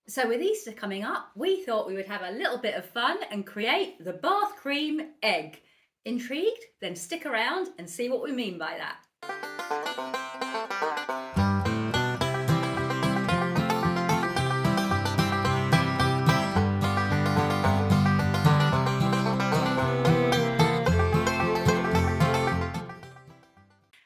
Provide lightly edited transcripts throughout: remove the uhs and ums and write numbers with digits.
So with Easter coming up, we thought we would have a little bit of fun and create the bath cream egg. Intrigued? Then stick around and see what we mean by that.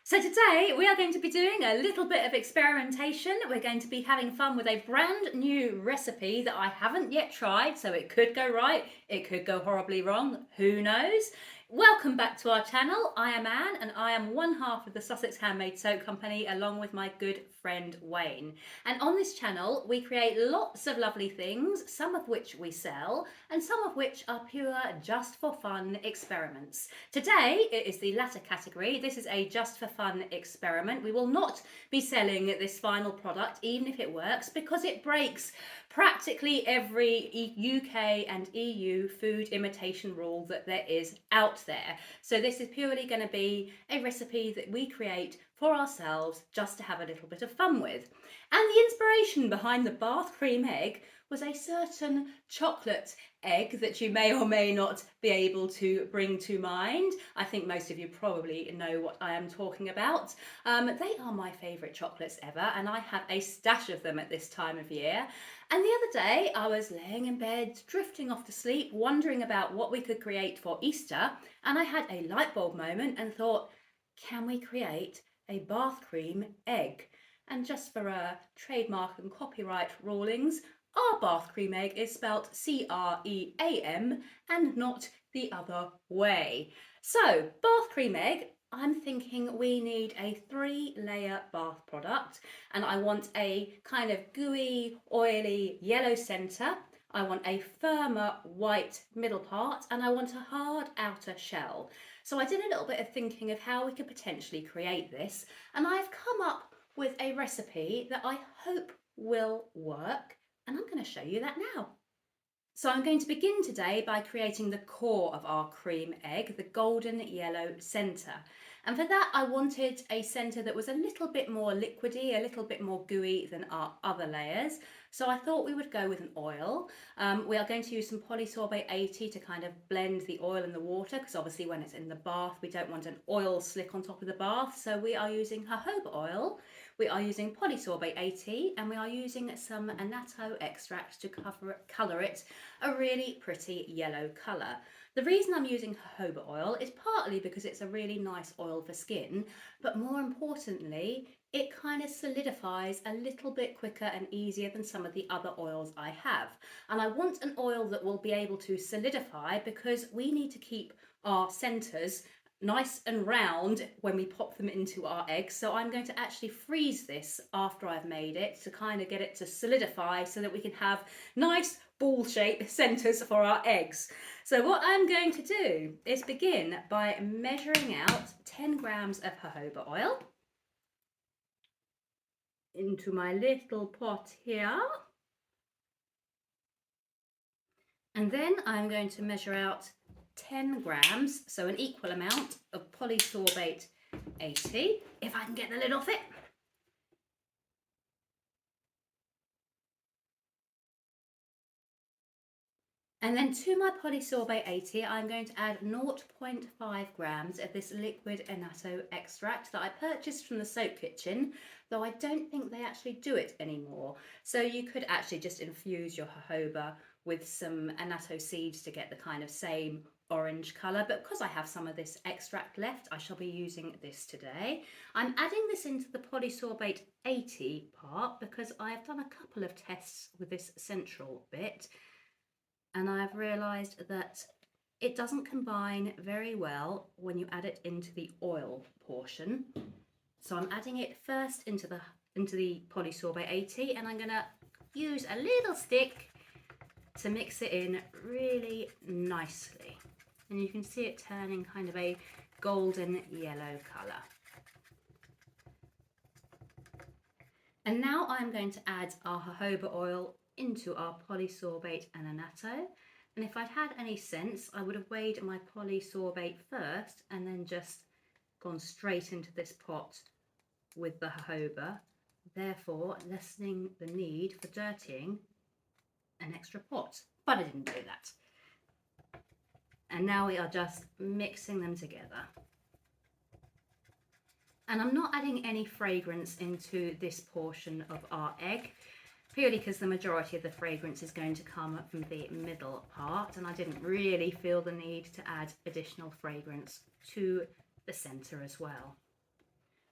So today we are going to be doing a little bit of experimentation. We're going to be having fun with a brand new recipe that I haven't yet tried, so it could go right, it could go horribly wrong, who knows? Welcome back to our channel. I am Anne and I am one half of the Sussex Handmade Soap Company along with my good friend Wayne. And on this channel we create lots of lovely things, some of which we sell and some of which are pure just for fun experiments. Today it is the latter category. This is a just for fun experiment. We will not be selling this final product even if it works because it breaks practically every UK and EU food imitation rule that there is out there. So this is purely going to be a recipe that we create for ourselves just to have a little bit of fun with. And the inspiration behind the bath cream egg was a certain chocolate egg that you may or may not be able to bring to mind. I think most of you probably know what I am talking about. They are my favourite chocolates ever, and I have a stash of them at this time of year. And the other day I was laying in bed, drifting off to sleep, wondering about what we could create for Easter, and I had a light bulb moment and thought, can we create a bath cream egg? And just for trademark and copyright rulings, our bath cream egg is spelt C-R-E-A-M and not the other way. So, bath cream egg, I'm thinking we need a 3-layer bath product, and I want a kind of gooey, oily yellow centre. I want a firmer white middle part, and I want a hard outer shell. So I did a little bit of thinking of how we could potentially create this, and I've come up with a recipe that I hope will work, and I'm going to show you that now. So I'm going to begin today by creating the core of our cream egg, the golden yellow centre. And for that I wanted a centre that was a little bit more liquidy, a little bit more gooey than our other layers. So I thought we would go with an oil. We are going to use some polysorbate 80 to kind of blend the oil and the water, because obviously when it's in the bath we don't want an oil slick on top of the bath. So we are using jojoba oil. We are using polysorbate 80 and we are using some annatto extract to colour it a really pretty yellow colour. The reason I'm using jojoba oil is partly because it's a really nice oil for skin, but more importantly, it kind of solidifies a little bit quicker and easier than some of the other oils I have. And I want an oil that will be able to solidify because we need to keep our centres nice and round when we pop them into our eggs. So I'm going to actually freeze this after I've made it to kind of get it to solidify so that we can have nice ball-shaped centres for our eggs. So what I'm going to do is begin by measuring out 10 grams of jojoba oil into my little pot here. And then I'm going to measure out 10 grams, so an equal amount of polysorbate 80, if I can get the lid off it. And then to my polysorbate 80, I'm going to add 0.5 grams of this liquid annatto extract that I purchased from the soap kitchen, though I don't think they actually do it anymore. So you could actually just infuse your jojoba with some annatto seeds to get the kind of same orange colour, but because I have some of this extract left, I shall be using this today. I'm adding this into the polysorbate 80 part because I've done a couple of tests with this central bit, and I've realised that it doesn't combine very well when you add it into the oil portion. So I'm adding it first into the polysorbate 80, and I'm going to use a little stick to mix it in really nicely. And you can see it turning kind of a golden yellow colour. And now I'm going to add our jojoba oil into our polysorbate and annatto. And if I'd had any sense, I would have weighed my polysorbate first and then just gone straight into this pot with the jojoba, therefore lessening the need for dirtying an extra pot, but I didn't do that. And now we are just mixing them together. And I'm not adding any fragrance into this portion of our egg, purely because the majority of the fragrance is going to come from the middle part, and I didn't really feel the need to add additional fragrance to the center as well.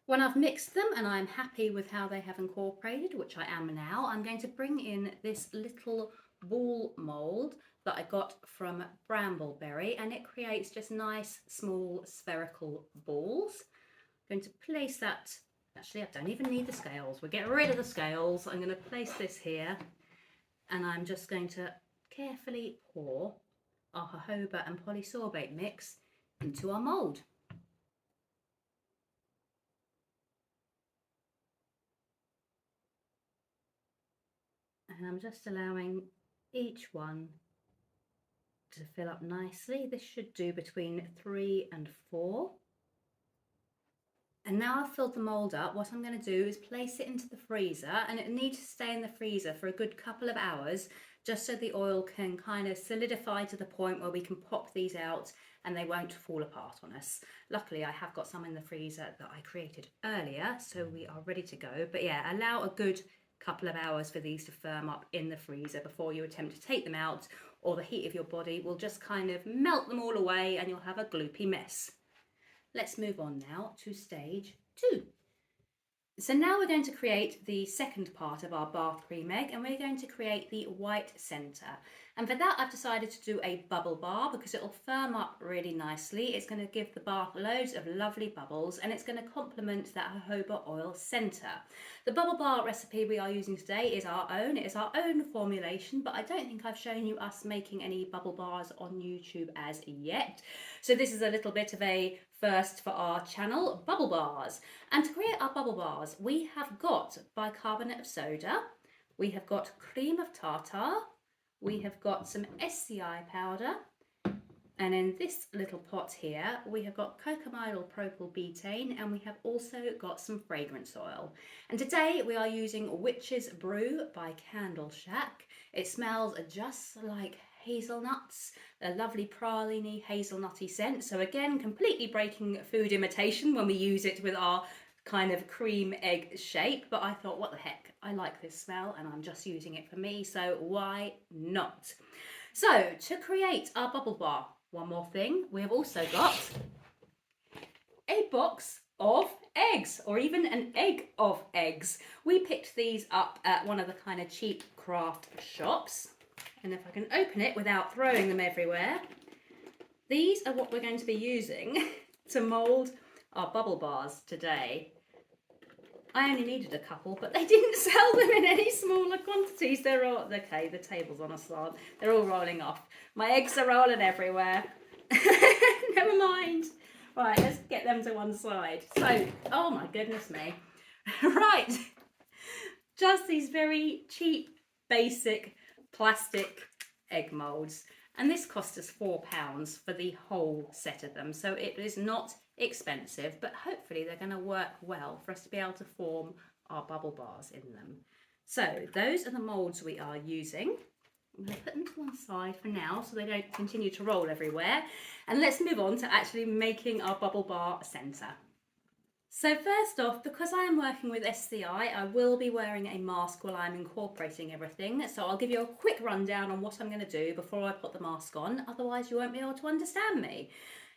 When I've mixed them and I'm happy with how they have incorporated, which I am now, I'm going to bring in this little ball mold that I got from Brambleberry, and it creates just nice small spherical balls. I'm going to place that, actually I don't even need the scales, we'll get rid of the scales. I'm going to place this here, and I'm just going to carefully pour our jojoba and polysorbate mix into our mold. And I'm just allowing each one to fill up nicely. This should do between 3 and 4. And now I've filled the mold up, what I'm going to do is place it into the freezer, and it needs to stay in the freezer for a good couple of hours, just so the oil can kind of solidify to the point where we can pop these out and they won't fall apart on us. Luckily, I have got some in the freezer that I created earlier, so we are ready to go. But yeah, allow a good couple of hours for these to firm up in the freezer before you attempt to take them out, or the heat of your body will just kind of melt them all away and you'll have a gloopy mess. Let's move on now to stage 2. So now we're going to create the second part of our bath cream egg, and we're going to create the white centre. And for that I've decided to do a bubble bar because it'll firm up really nicely. It's going to give the bath loads of lovely bubbles, and it's going to complement that jojoba oil centre. The bubble bar recipe we are using today is our own. It is our own formulation, but I don't think I've shown you us making any bubble bars on YouTube as yet. So this is a little bit of a first for our channel, bubble bars. And to create our bubble bars, we have got bicarbonate of soda, we have got cream of tartar, we have got some SCI powder, and in this little pot here, we have got cocamidal propylbutane, and we have also got some fragrance oil. And today we are using Witch's Brew by Candle Shack. It smells just like hazelnuts, a lovely praline hazelnutty scent. So again, completely breaking food imitation when we use it with our kind of cream egg shape, but I thought, what the heck, I like this smell and I'm just using it for me, so why not? So to create our bubble bar, one more thing, we have also got a box of eggs, or even an egg of eggs. We picked these up at one of the kind of cheap craft shops. And if I can open it without throwing them everywhere, these are what we're going to be using to mould our bubble bars today. I only needed a couple, but they didn't sell them in any smaller quantities. They're all, okay, the table's on a slant. They're all rolling off. My eggs are rolling everywhere. Never mind. Right, let's get them to one side. So, oh my goodness me. Right, just these very cheap, basic plastic egg moulds, and this cost us £4 for the whole set of them, so it is not expensive, but hopefully they're going to work well for us to be able to form our bubble bars in them. So those are the moulds we are using. I'm going to put them to one side for now so they don't continue to roll everywhere, and let's move on to actually making our bubble bar centre. So first off, because I am working with SCI, I will be wearing a mask while I'm incorporating everything. So I'll give you a quick rundown on what I'm going to do before I put the mask on, otherwise you won't be able to understand me.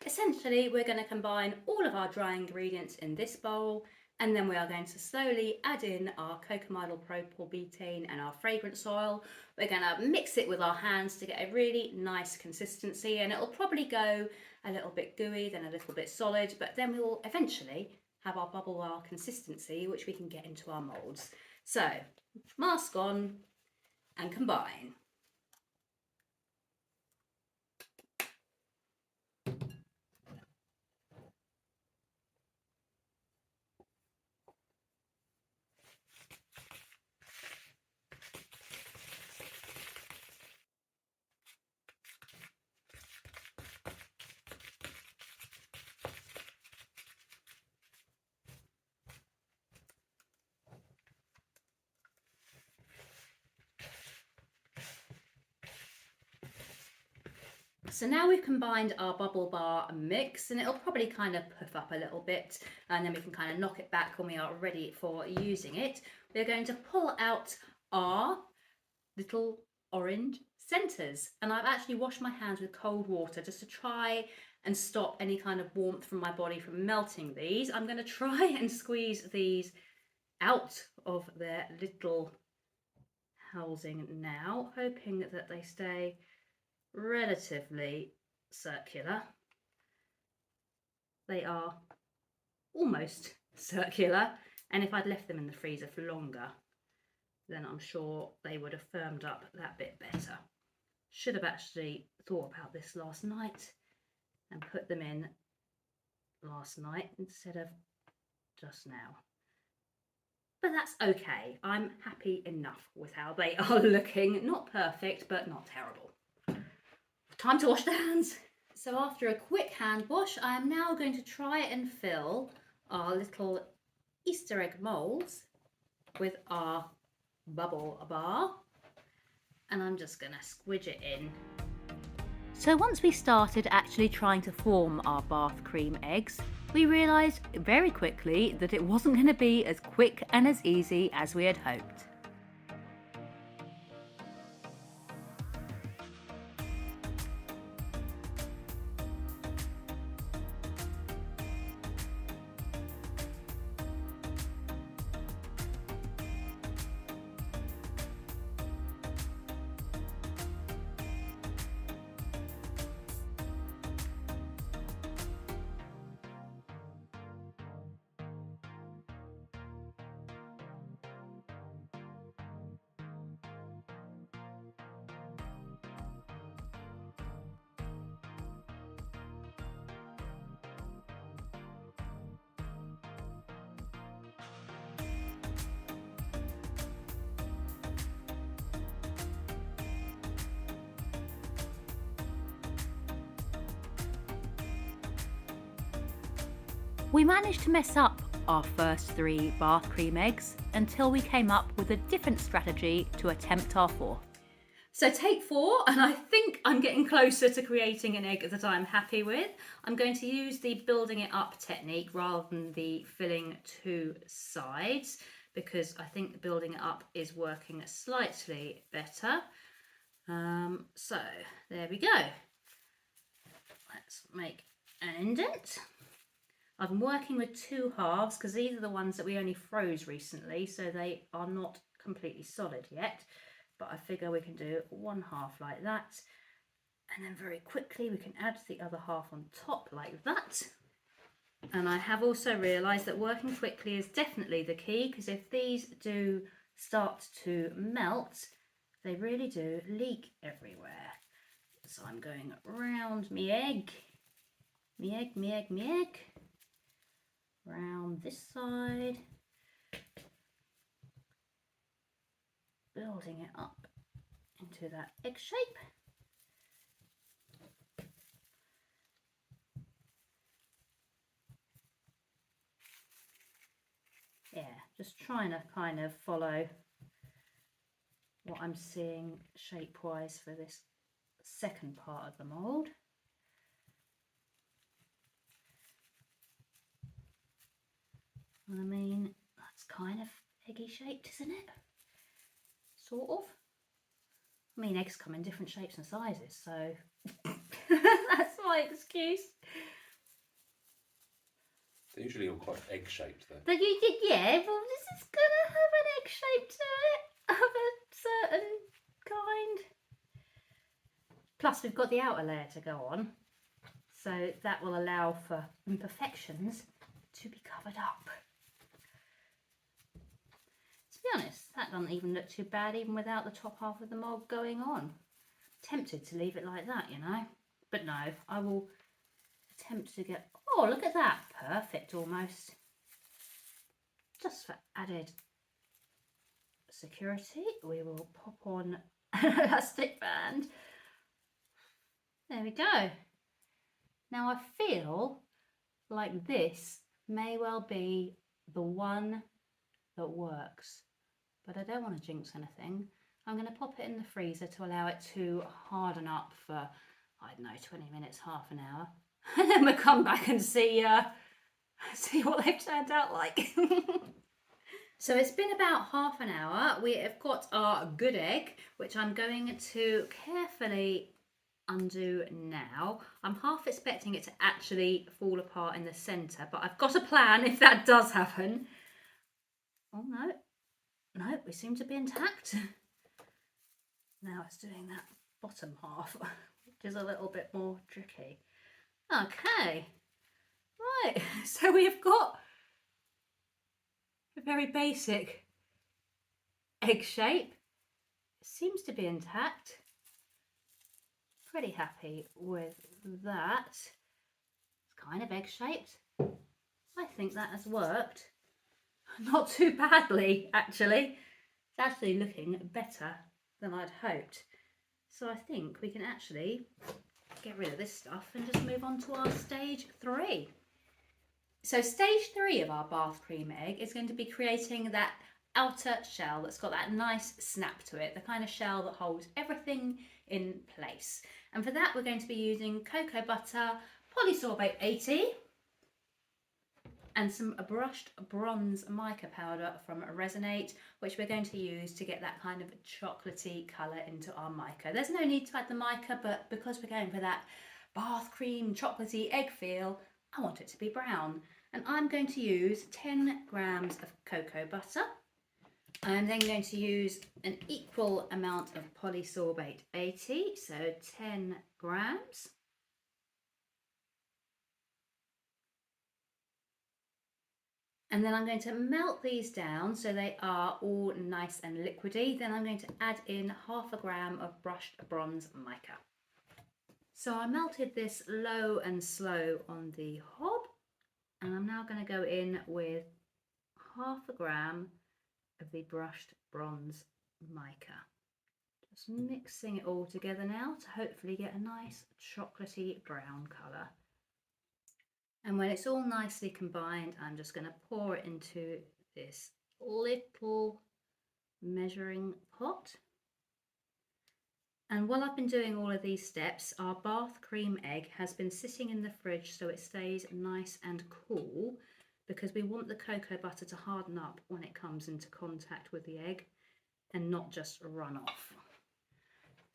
Essentially, we're going to combine all of our dry ingredients in this bowl, and then we are going to slowly add in our cocamidal propylbutane and our fragrance oil. We're going to mix it with our hands to get a really nice consistency, and it'll probably go a little bit gooey, then a little bit solid, but then we will eventually have our bubble bar consistency, which we can get into our moulds. So, mask on and combine. So now we've combined our bubble bar mix, and it'll probably kind of puff up a little bit, and then we can kind of knock it back when we are ready for using it. We're going to pull out our little orange centers, and I've actually washed my hands with cold water just to try and stop any kind of warmth from my body from melting these. I'm going to try and squeeze these out of their little housing now, hoping that they stay relatively circular. They are almost circular, and if I'd left them in the freezer for longer, then I'm sure they would have firmed up that bit better. Should have actually thought about this last night and put them in last night instead of just now. But that's okay. I'm happy enough with how they are looking. Not perfect, but not terrible. Time to wash the hands. So after a quick hand wash, I am now going to try and fill our little Easter egg molds with our bubble bar, and I'm just going to squidge it in. So once we started actually trying to form our bath cream eggs, we realised very quickly that it wasn't going to be as quick and as easy as we had hoped. We managed to mess up our first 3 bath cream eggs until we came up with a different strategy to attempt our 4th. So take 4, and I think I'm getting closer to creating an egg that I'm happy with. I'm going to use the building it up technique rather than the filling 2 sides, because I think building it up is working slightly better. So there we go. Let's make an indent. I'm working with 2 halves because these are the ones that we only froze recently, so they are not completely solid yet. But I figure we can do 1 half like that, and then very quickly we can add the other half on top like that. And I have also realised that working quickly is definitely the key, because if these do start to melt, they really do leak everywhere. So I'm going round me egg, round this side, building it up into that egg shape. Yeah, just trying to kind of follow what I'm seeing shape-wise for this second part of the mould. I mean, that's kind of eggy shaped, isn't it? Sort of. I mean, eggs come in different shapes and sizes, so that's my excuse. They're usually all quite egg-shaped, though. But yeah, well, this is going to have an egg shape to it of a certain kind. Plus, we've got the outer layer to go on, so that will allow for imperfections to be covered up. To be honest, that doesn't even look too bad, even without the top half of the mould going on. Tempted to leave it like that, you know, but no, I will attempt to get, oh, look at that, perfect almost. Just for added security, we will pop on an elastic band. There we go. Now I feel like this may well be the one that works, but I don't want to jinx anything. I'm going to pop it in the freezer to allow it to harden up for, I don't know, 20 minutes, half an hour. And then we'll come back and see what they've turned out like. So it's been about half an hour. We have got our good egg, which I'm going to carefully undo now. I'm half expecting it to actually fall apart in the centre, but I've got a plan if that does happen. Oh no, we seem to be intact. Now it's doing that bottom half, which is a little bit more tricky. Okay, right, so we've got a very basic egg shape. It seems to be intact. Pretty happy with that. It's kind of egg shaped. I think that has worked. Not too badly, actually. It's actually looking better than I'd hoped. So I think we can actually get rid of this stuff and just move on to our stage 3. So stage 3 of our bath cream egg is going to be creating that outer shell that's got that nice snap to it, the kind of shell that holds everything in place. And for that we're going to be using cocoa butter, polysorbate 80 and some brushed bronze mica powder from Resonate, which we're going to use to get that kind of chocolatey colour into our mica. There's no need to add the mica, but because we're going for that bath cream chocolatey egg feel, I want it to be brown. And I'm going to use 10 grams of cocoa butter. I'm then going to use an equal amount of polysorbate 80, so 10 grams. And then I'm going to melt these down so they are all nice and liquidy. Then I'm going to add in half a gram of brushed bronze mica. So I melted this low and slow on the hob, and I'm now going to go in with half a gram of the brushed bronze mica. Just mixing it all together now to hopefully get a nice chocolatey brown colour. And when it's all nicely combined, I'm just going to pour it into this little measuring pot. And while I've been doing all of these steps, our bath cream egg has been sitting in the fridge so it stays nice and cool, because we want the cocoa butter to harden up when it comes into contact with the egg and not just run off.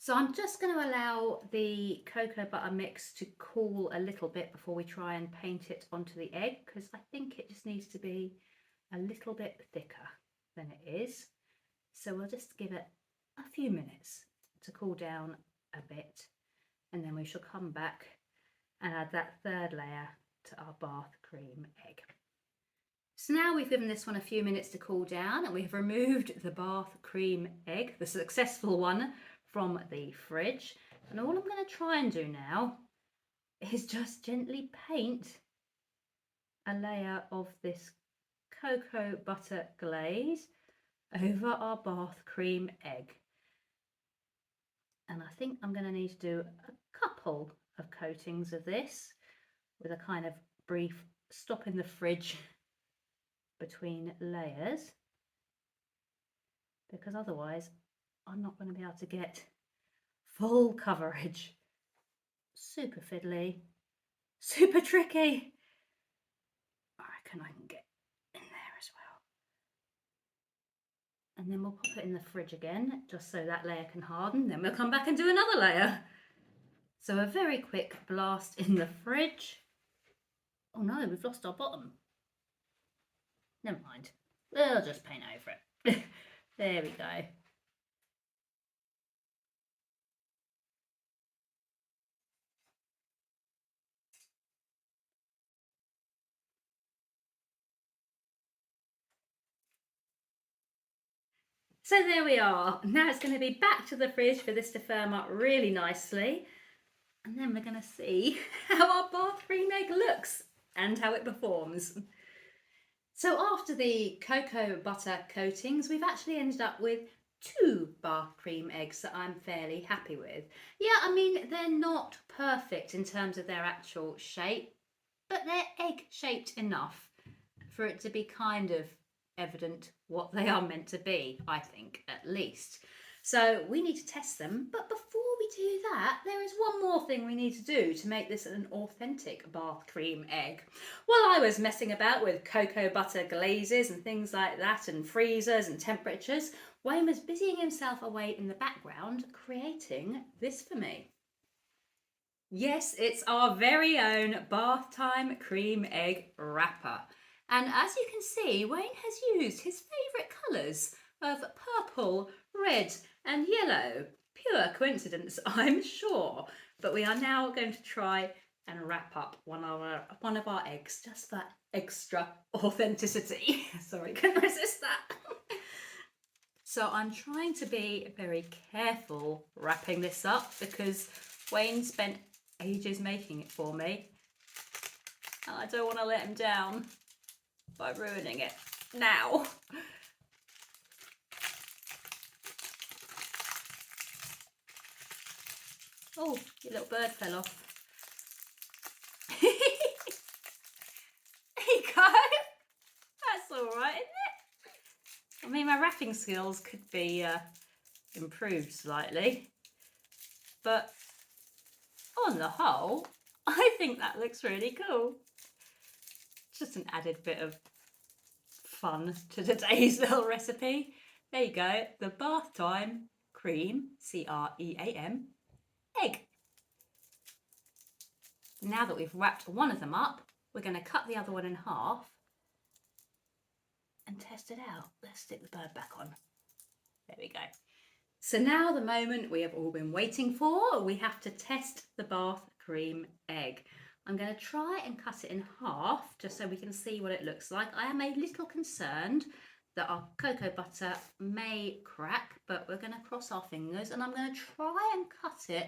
So I'm just going to allow the cocoa butter mix to cool a little bit before we try and paint it onto the egg, because I think it just needs to be a little bit thicker than it is. So we'll just give it a few minutes to cool down a bit, and then we shall come back and add that third layer to our bath cream egg. So now we've given this one a few minutes to cool down, and we've removed the bath cream egg, the successful one, from the fridge. And all I'm going to try and do now is just gently paint a layer of this cocoa butter glaze over our bath cream egg. And I think I'm going to need to do a couple of coatings of this with a kind of brief stop in the fridge between layers, because otherwise I'm not going to be able to get full coverage. Super fiddly, super tricky. I reckon I can get in there as well. And then we'll pop it in the fridge again, just so that layer can harden. Then we'll come back and do another layer. So a very quick blast in the fridge. Oh no, we've lost our bottom. Never mind. We'll just paint over it. There we go. So there we are. Now it's going to be back to the fridge for this to firm up really nicely. And then we're going to see how our bath cream egg looks and how it performs. So after the cocoa butter coatings, we've actually ended up with 2 bath cream eggs that I'm fairly happy with. Yeah, I mean, they're not perfect in terms of their actual shape, but they're egg shaped enough for it to be kind of evident what they are meant to be, I think, at least. So we need to test them, but before we do that, there is one more thing we need to do to make this an authentic Bath cream egg. While I was messing about with cocoa butter glazes and things like that, and freezers and temperatures, Wayne was busying himself away in the background creating this for me. Yes, it's our very own bath time cream egg wrapper. And as you can see, Wayne has used his favourite colours of purple, red and yellow. Pure coincidence, I'm sure. But we are now going to try and wrap up one of our eggs just for extra authenticity. Sorry, couldn't resist that. So I'm trying to be very careful wrapping this up because Wayne spent ages making it for me. And I don't want to let him down by ruining it now. Oh, your little bird fell off. There you go. That's all right, isn't it? I mean, my wrapping skills could be improved slightly, but on the whole, I think that looks really cool. Just an added bit of fun to today's little recipe. There you go, the bath time cream, C-R-E-A-M, egg. Now that we've wrapped one of them up, we're going to cut the other one in half and test it out. Let's stick the bird back on. There we go. So now the moment we have all been waiting for, we have to test the bath cream egg. I'm going to try and cut it in half just so we can see what it looks like. I am a little concerned that our cocoa butter may crack, but we're going to cross our fingers and I'm going to try and cut it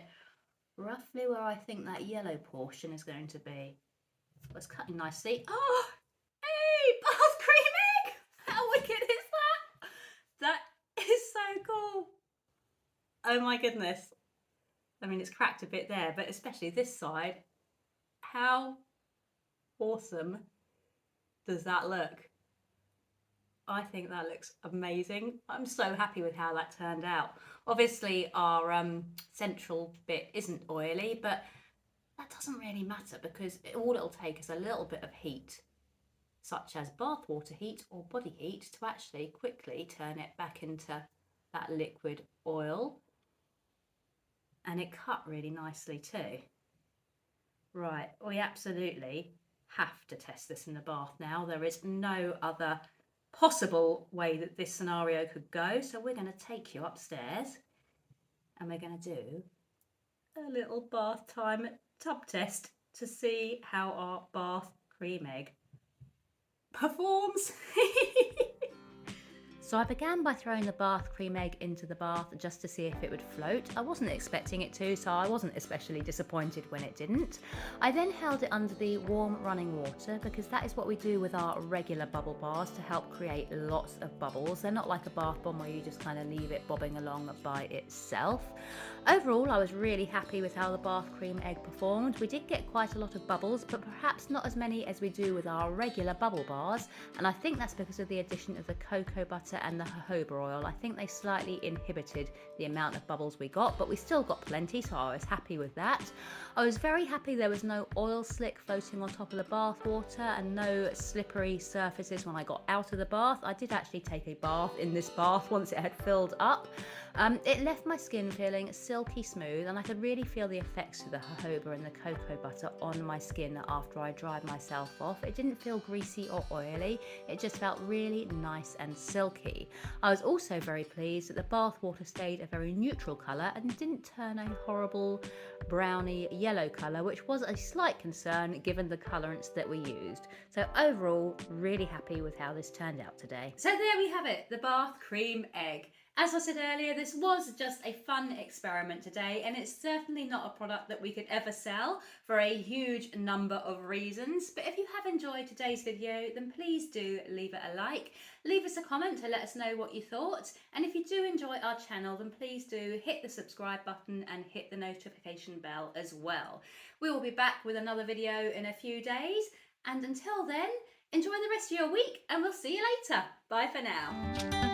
roughly where I think that yellow portion is going to be. Well, it's cutting nicely. Oh, hey, bath cream egg! How wicked is that? That is so cool. Oh my goodness. I mean, it's cracked a bit there, but especially this side. How awesome does that look? I think that looks amazing. I'm so happy with how that turned out. Obviously our central bit isn't oily, but that doesn't really matter because all it'll take is a little bit of heat, such as bath water heat or body heat, to actually quickly turn it back into that liquid oil. And it cut really nicely too. Right, we absolutely have to test this in the bath now. There is no other possible way that this scenario could go. So we're going to take you upstairs and we're going to do a little bath time tub test to see how our bath cream egg performs. So I began by throwing the bath cream egg into the bath just to see if it would float. I wasn't expecting it to, so I wasn't especially disappointed when it didn't. I then held it under the warm running water because that is what we do with our regular bubble bars to help create lots of bubbles. They're not like a bath bomb where you just kind of leave it bobbing along by itself. Overall, I was really happy with how the bath cream egg performed. We did get quite a lot of bubbles, but perhaps not as many as we do with our regular bubble bars, and I think that's because of the addition of the cocoa butter and the jojoba oil. I think they slightly inhibited the amount of bubbles we got, but we still got plenty, so I was happy with that. I was very happy there was no oil slick floating on top of the bath water and no slippery surfaces when I got out of the bath. I did actually take a bath in this bath once it had filled up. It left my skin feeling silky smooth, and I could really feel the effects of the jojoba and the cocoa butter on my skin after I dried myself off. It didn't feel greasy or oily, it just felt really nice and silky. I was also very pleased that the bath water stayed a very neutral colour and didn't turn a horrible browny yellow colour, which was a slight concern given the colourants that we used. So overall, really happy with how this turned out today. So there we have it, the bath cream egg. As I said earlier, this was just a fun experiment today, and it's certainly not a product that we could ever sell for a huge number of reasons. But if you have enjoyed today's video, then please do leave it a like, leave us a comment to let us know what you thought. And if you do enjoy our channel, then please do hit the subscribe button and hit the notification bell as well. We will be back with another video in a few days. And until then, enjoy the rest of your week and we'll see you later. Bye for now.